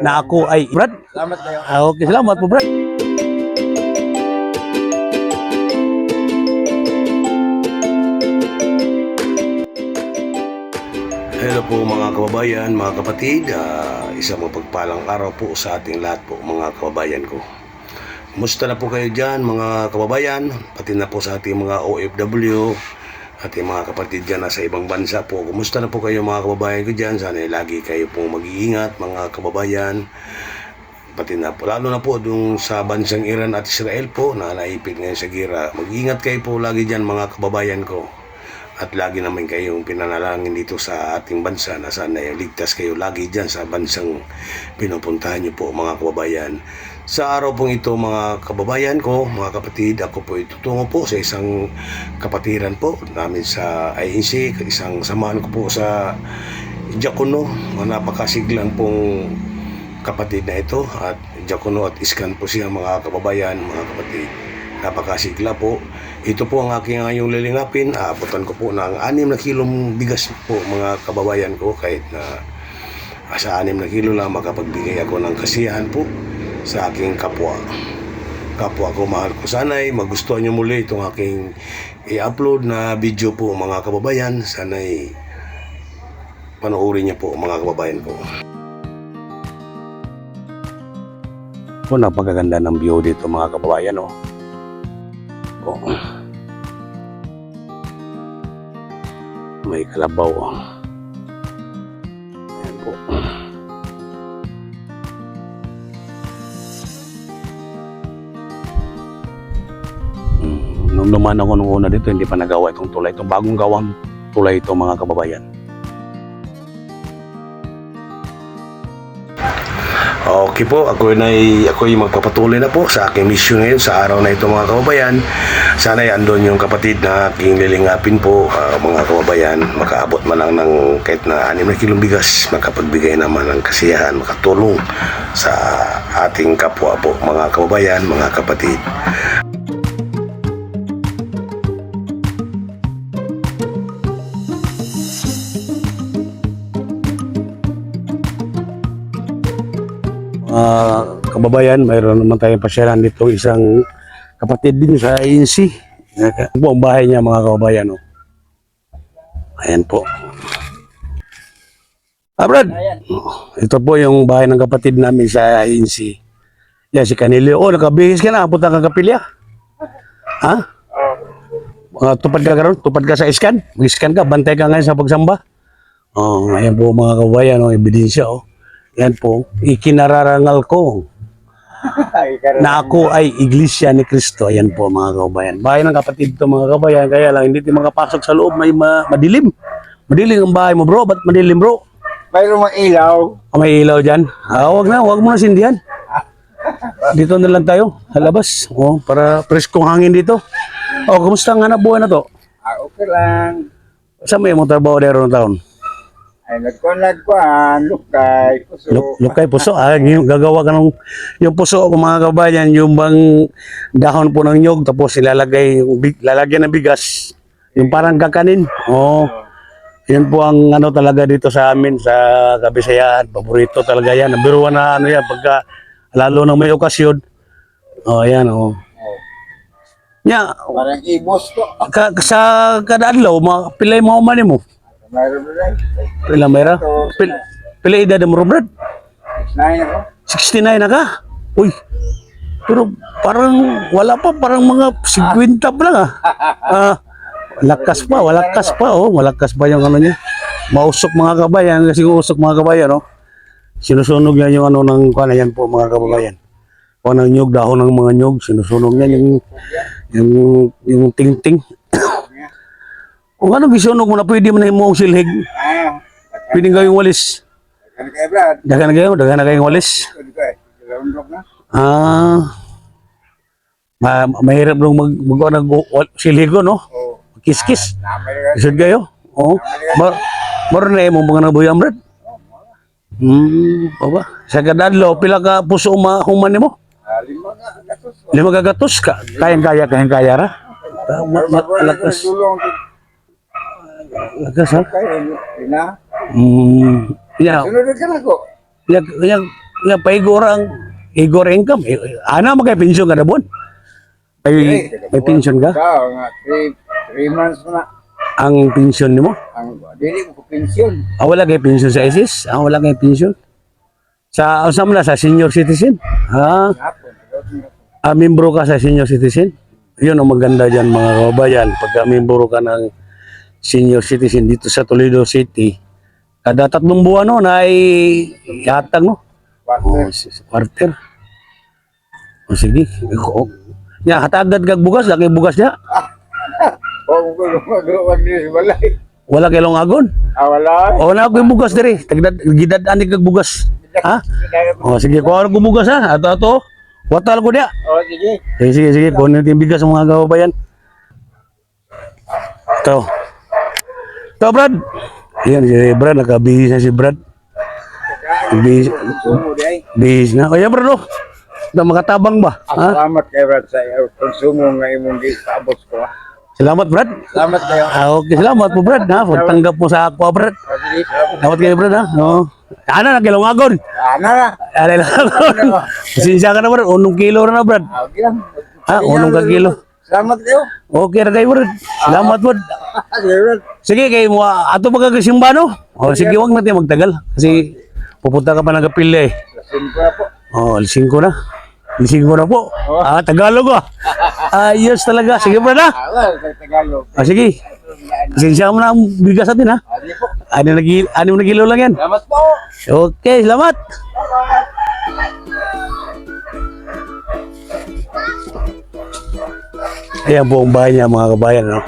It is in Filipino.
na ako ay Brad. Salamat kayo. Okay, salamat po Brad. Hello po mga kababayan, mga kapatid. Isang mapagpalang araw po sa ating lahat po mga kababayan ko. Kumusta na po kayo dyan mga kababayan? Pati na po sa ating mga OFW, ating mga kapatid dyan nasa ibang bansa po. Kumusta na po kayo mga kababayan ko dyan? Sana lagi kayo pong mag-iingat mga kababayan. Pati na po, lalo na po dun sa bansang Iran at Israel po na naipit ngayon sa gira. Mag-iingat kayo po lagi dyan mga kababayan ko. At lagi naman kayong pinanalangin dito sa ating bansa na sana ligtas kayo lagi dyan sa bansang pinupuntahan nyo po mga kababayan. Sa araw pong ito mga kababayan ko, mga kapatid, ako po itutungo po sa isang kapatiran po namin sa INC, isang samahan ko po sa Diakono, napakasiglang pong kapatid na ito at Diakono at Iskan po siya mga kababayan, mga kapatid. Napakasigla po. Ito po ang aking ngayong lilingapin. Aabutan ko po ng 6 na kilong bigas po mga kababayan ko. Kahit na sa 6 na kilo lang makapagbigay ako ng kasiyahan po sa aking kapwa. Kapwa ko, mahal ko. Sana'y magustuhan nyo muli itong aking i-upload na video po mga kababayan. Sana'y panoorin nyo po mga kababayan ko. Napakaganda ng view dito mga kababayan. May kalabaw. Ayan po. Nung naman ako nung una dito, hindi pa nagawa itong tulay. Itong bagong gawang tulay ito mga kababayan. Okay po, ako'y magpapatuloy na po sa aking mission ngayon sa araw na ito mga kababayan. Sana'y andon yung kapatid na aking lilingapin po mga kababayan. Makaabot man lang ng kahit na 6 na kilong bigas, makapagbigay naman ng kasiyahan, makatulong sa ating kapwa po mga kababayan, mga kapatid. Kababayan, mayroon naman tayong pasyalan dito isang kapatid din sa INC. Ito po ang bahay niya mga kababayan. Ayan po. Brad, ito po yung bahay ng kapatid namin sa INC. Yan si Canelio. Nakabihis ka na. Punta ka kapilya. Ha? Tupad ka karon? Tupad ka sa iskan? Mag-iskan ka? Bantay ka ngayon sa pagsamba? Ayan po mga kababayan. Ebidensya. Yan po. Ikinararangal ko na ako ay Iglesia ni Cristo. Ayan po mga kababayan. Bahay ng kapatid ito mga kababayan. Kaya lang hindi tayo makapasok sa loob. May madilim. Madilim ang bahay mo bro. Ba't madilim bro? Mayroong mga ilaw. May ilaw dyan. Huwag mo na sindihan. Dito na lang tayo sa labas. Para preskong hangin dito. Kumusta ang hanap buhay na to? Okay lang. Saan may mong trabaho dero ng taon? Ay, nagkuhan, lukay, puso. Lukay, puso. Yung gagawa ka ng yung puso ko mga kabayan, yung bang dahon po ng nyog, tapos lalagyan ng bigas. Yung parang kakanin. Yun po ang ano talaga dito sa amin, sa Kabisayaan. Paborito talaga yan. Nabiruan na ano yan, pagka lalo nang may okasyon. Ayan. Parang ibos ko. Sa kadadlaw, pilay mo man mo. Mayroon na rin. Pila mayra? Pila edad mo, Brad? 69 ako. 69 na ka? Uy. Pero parang wala pa, parang mga 50 pa lang Lakas pa, walakas pa. Malakas pa yung ano niya. Mausok mga kabayan, kasi usok mga kabayan, sinusunog yan yung ano ng kuwan yan po mga kababayan. Kuwan ng nyug, dahon ng mga nyug, sinusunog yan yung ting-ting. Kung ano gisunog mo na pwede mo na yung silhig. Pwede kayong walis. Dagan na kayong walis. Mahirap nung silhig ko, no? Kis-kis. Isod kayo? Maroon na yung mga nabuyang, Brad. Sa kadadlo, pila ka puso human mo? 5 gatos ka. Kayang-kaya ra? Lakas. Lakas ha? Ina. Yeah. Sunod ka na ko. Yang paigor ang igor income. Ana magay pensyon ka na buwan? May pensyon ka? Ikaw, nga, 3 months na. Ang pensyon nimo? Ang dili ko pensyon. Wala kay pensyon sa ISIS? Wala kay pensyon? Sa usam na sa senior citizen? Hapon. Membro ka sa senior citizen? Yun ang maganda dyan mga kababayan. Pagka membro ka ng senior citizen dito sa Toledo City, kada 3 buwan no, na ihatag no? Quarter. Sige. Hatagad kag bugas, laki bugas niya. O, wag din balay. Wala kay longagon. Wala. Wala ko yung bugas diri. Gidad ani kag bugas. Ha? Sige, kuha ko bugas ha. Ato. Watal ko dia. Sige. Sige. Kunin yung bigas mga kababayan. Ito, Brad. Yan si Brad. Nakabihis na si Brad. Konsumo di ay. Bihis na. O yan, Brad. Na makatabang ba? Ha? Salamat kay Brad sa konsumo nga imong gitabot ko. Salamat, Brad. Salamat kayo. Okay, salamat po, Brad. Ha? Pagtanggap mo sa ako, Brad. Sige. Salamat kayo, Brad. Ha? Ano na, kilongagon. Na. Ano lang. Sinsya ka na, Brad. 1 kilo na, Brad. Okay lang. Ha? 1 ka kilo. Salamat kayo. Okay na kayo, Brad. Salamat, Brad. Sige, Brad. Sige, kayo mo. Ato pagkakasimba, no? Sige, huwag natin magtagal. Kasi pupunta ka pa ng kapilya eh. Lasin ko na po. Alising ko na. Alising ko na po. Tagalog ah. Ayos talaga. Sige, Brad, ha? Sa Tagalog. Sige. Pasensya mo na ang bigas natin, ha? Sige po. 6 na kilo lang yan. Salamat po. Okay, salamat. Ayan po ang bahay niya mga kabayan, no?